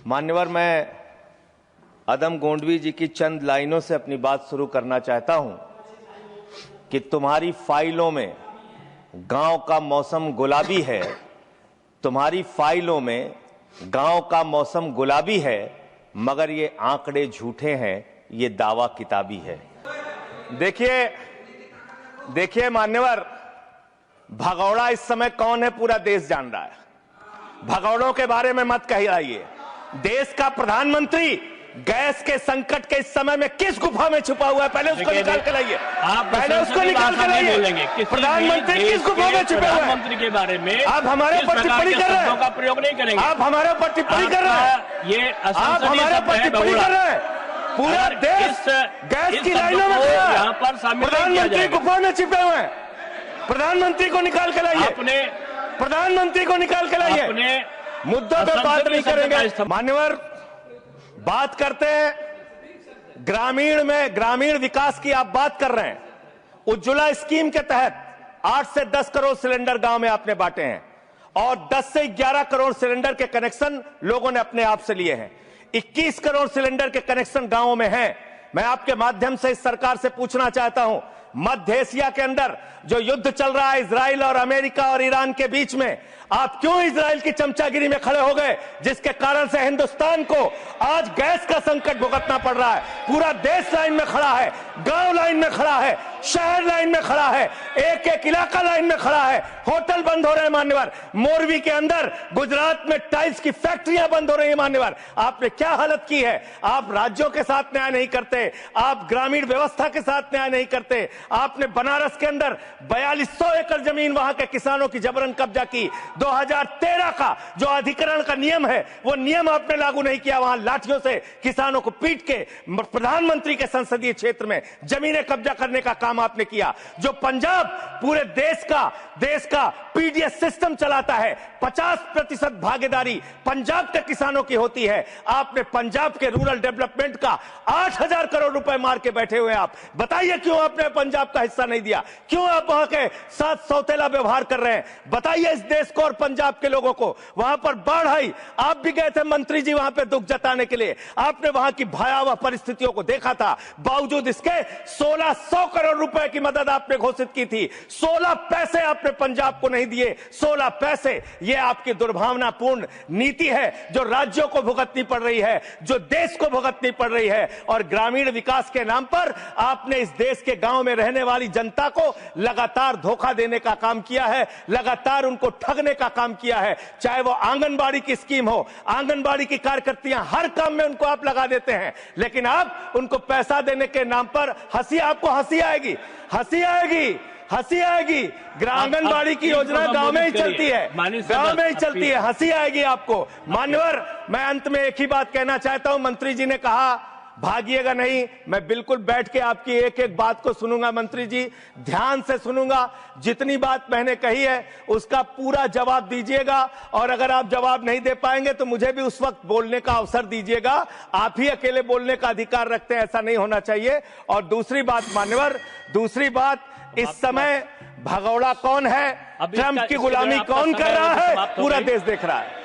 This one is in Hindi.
मान्यवर, मैं अदम गोंडवी जी की चंद लाइनों से अपनी बात शुरू करना चाहता हूं कि तुम्हारी फाइलों में गांव का मौसम गुलाबी है, तुम्हारी फाइलों में गांव का मौसम गुलाबी है, मगर ये आंकड़े झूठे हैं, ये दावा किताबी है। देखिए मान्यवर, भगौड़ा इस समय कौन है पूरा देश जान रहा है। भगौड़ों के बारे में मत कहिए। देश का प्रधानमंत्री गैस के संकट के इस समय में किस गुफा में छुपा हुआ है, पहले उसको निकाल के लाइए। पहले उसको निकाल के लाइए। प्रधानमंत्री किस गुफा में छुपे हुए हैं? मंत्री के बारे में आप हमारे ऊपर टिप्पणी कर रहे हैं, का प्रयोग नहीं करेंगे। आप हमारे ऊपर टिप्पणी कर रहे हैं, ये आप हमारे ऊपर टिप्पणी कर रहे हैं। पूरा देश गैस की लाइनों में खड़ा है, प्रधानमंत्री गुफा में छिपे हुए हैं। प्रधानमंत्री को निकाल के लाइए, प्रधानमंत्री को निकाल के लाइए। मुद्दों पे बात नहीं करेंगे। मान्यवर, बात करते हैं ग्रामीण विकास की आप बात कर रहे हैं। उज्ज्वला स्कीम के तहत 8 से 10 करोड़ सिलेंडर गांव में आपने बांटे हैं और 10 से 11 करोड़ सिलेंडर के कनेक्शन लोगों ने अपने आप से लिए हैं। 21 करोड़ सिलेंडर के कनेक्शन गांवों में हैं। मैं आपके माध्यम से इस सरकार से पूछना चाहता हूं, मध्य एशिया के अंदर जो युद्ध चल रहा है इजराइल और अमेरिका और ईरान के बीच में, आप क्यों इजराइल की चमचागिरी में खड़े हो गए, जिसके कारण से हिंदुस्तान को आज गैस का संकट भुगतना पड़ रहा है। पूरा देश लाइन में खड़ा है, गांव लाइन में खड़ा है, शहर लाइन में खड़ा है, एक एक इलाका लाइन में खड़ा है। होटल बंद हो रहे हैं मान्यवर। मोरवी के अंदर गुजरात में टाइल्स की फैक्ट्रियां बंद हो रही है मान्यवर। आपने क्या हालत की है। आप राज्यों के साथ न्याय नहीं करते, आप ग्रामीण व्यवस्था के साथ न्याय नहीं करते। आपने बनारस के अंदर 4200 एकड़ जमीन वहां के किसानों की जबरन कब्जा की। 2013 का जो अधिकरण का नियम है, वो नियम आपने लागू नहीं किया। वहां लाठियों से किसानों को पीट के प्रधानमंत्री के संसदीय क्षेत्र में जमीनें कब्जा करने का काम आपने किया। जो पंजाब पूरे देश का पीडीएस सिस्टम चलाता है, 50% भागीदारी पंजाब के किसानों की होती है। आपने पंजाब के रूरल डेवलपमेंट का 8000 करोड़ रुपए मार के बैठे हुए। आप बताइए क्यों आपने पंजाब का हिस्सा नहीं दिया, क्यों आप वहां के साथ सौतेला व्यवहार कर रहे हैं। बताइए इस देश को और पंजाब के लोगों को। वहां पर बाढ़ आई, आप भी गए थे मंत्री जी वहां पे दुख जताने के लिए। आपने वहां की भयावह परिस्थितियों को देखा था। बावजूद इसके 1600 करोड़ रुपए की मदद आपने घोषित की थी, 16 पैसे आपने पंजाब को नहीं दिए। 16 पैसे, यह आपकी दुर्भावनापूर्ण नीति है जो राज्यों को भुगतनी पड़ रही है, जो देश को भुगतनी पड़ रही है। और ग्रामीण विकास के नाम पर आपने इस देश के गांव में रहने वाली जनता को लगातार धोखा देने का काम किया है, लगातार उनको ठगने का काम किया है। चाहे वो आंगनबाड़ी की स्कीम हो, आंगनबाड़ी की कार्यकर्तियां, हर काम में उनको आप लगा देते हैं, लेकिन आप उनको पैसा देने के नाम पर आपको हंसी आएगी, हंसी आएगी, हंसी आएगी। आंगनबाड़ी की योजना गांव में ही चलती है, गांव में ही चलती है, हंसी आएगी आपको। मान्यवर, मैं अंत में एक ही बात कहना चाहता हूं। मंत्री जी ने कहा भागिएगा नहीं, मैं बिल्कुल बैठ के आपकी एक एक बात को सुनूंगा। मंत्री जी, ध्यान से सुनूंगा। जितनी बात मैंने कही है उसका पूरा जवाब दीजिएगा, और अगर आप जवाब नहीं दे पाएंगे तो मुझे भी उस वक्त बोलने का अवसर दीजिएगा। आप ही अकेले बोलने का अधिकार रखते हैं, ऐसा नहीं होना चाहिए। और दूसरी बात मान्यवर, दूसरी बात, इस समय भगौड़ा कौन है, ट्रंप की गुलामी कौन कर रहा है, पूरा देश देख रहा है।